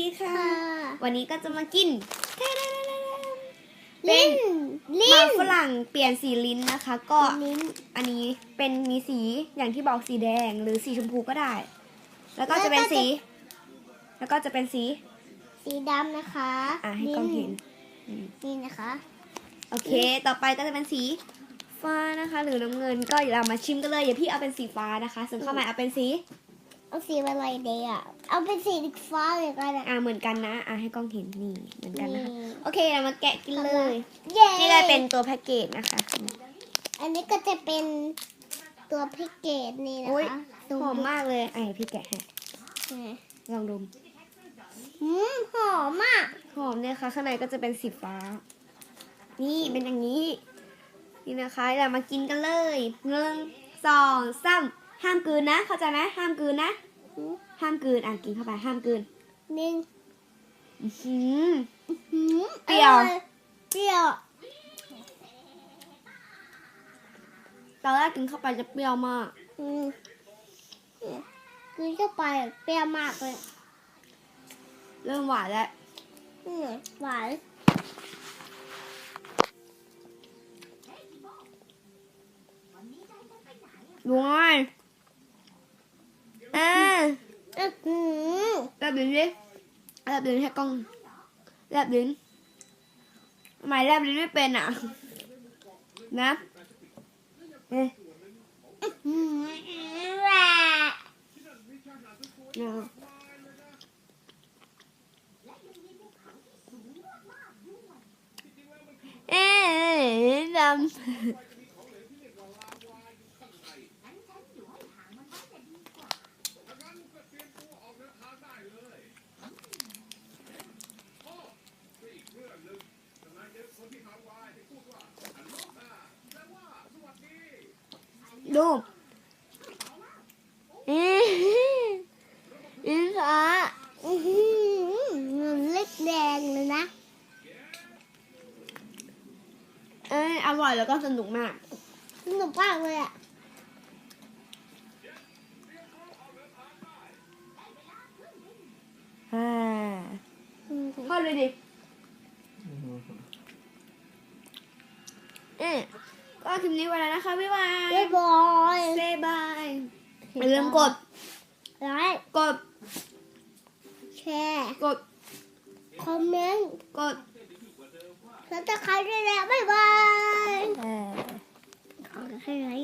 ดีค่ะ ค่ะ วันนี้ก็จะมากินลิ้น หมาฝรั่งเปลี่ยนสีลิ้นนะคะ ก็ ลิ้น อันนี้เป็นมีสีอย่างที่บอกสีแดงหรือสีชมพูก็ได้ แล้วก็จะเป็นสีสีดำนะคะ ให้กล้องเห็น นี่นะคะ โอเค ต่อไปก็จะเป็นสีฟ้านะคะ หรือน้ำเงินก็เดี๋ยวเรามาชิมกันเลยอย่าพี่เอาเป็นสีฟ้านะคะส่วนข้าวหมายเอาเป็นสี เอาสีอะไรดีอ่ะเอาเป็นสีฟ้าเลยก็ได้ เหมือนกันนะให้กล้องเห็นนี่เหมือนกันนะคะ นี่ โอเคเรามาแกะกินเลย เย้ นี่เลยเป็นตัวแพ็กเกจนะคะ อันนี้ก็จะเป็นตัวแพ็กเกจนี่นะ อุ๊ย คะ หอมมากเลยพี่แกะให้ นี่ ลองดม หอมมาก หอมเนี่ยค่ะข้างในก็จะเป็นสีฟ้า นี่เป็นอย่างนี้ นี่นะคะเรามากินกันเลย1 2 3ห้ามกลืนนะเข้าใจไหมห้ามกลืนนะห้ามกลืนกินเข้าไปห้ามกลืน หนึ่ง เปรี้ยว เปรี้ยว ตอนแรกกินเข้าไปจะเปรี้ยวมาก คือเข้าไปเปรี้ยวมากเลย เริ่มหวานแล้ว หวาน ดูง่ายแลบลิ้นดิแลบลิ้นให้กล้องแลบลิ้นทำไมแลบลิ้นไม่เป็นนะดำดูอินทรา มันเล็กแดงเลยนะ อร่อยแล้วก็สนุกมาก สนุกมากเลยอ่ะ ทอดเลยดิก็คลิปนี้ไว้แล้วนะคะบ๊ายบาย เรียบร้อย เซบายอย่าลืมกด ไลค์ กด แชร์ กด คอมเมนต์ กด แล้วจะใครด้วยแล้วบ๊ายบายขอให้ไลค์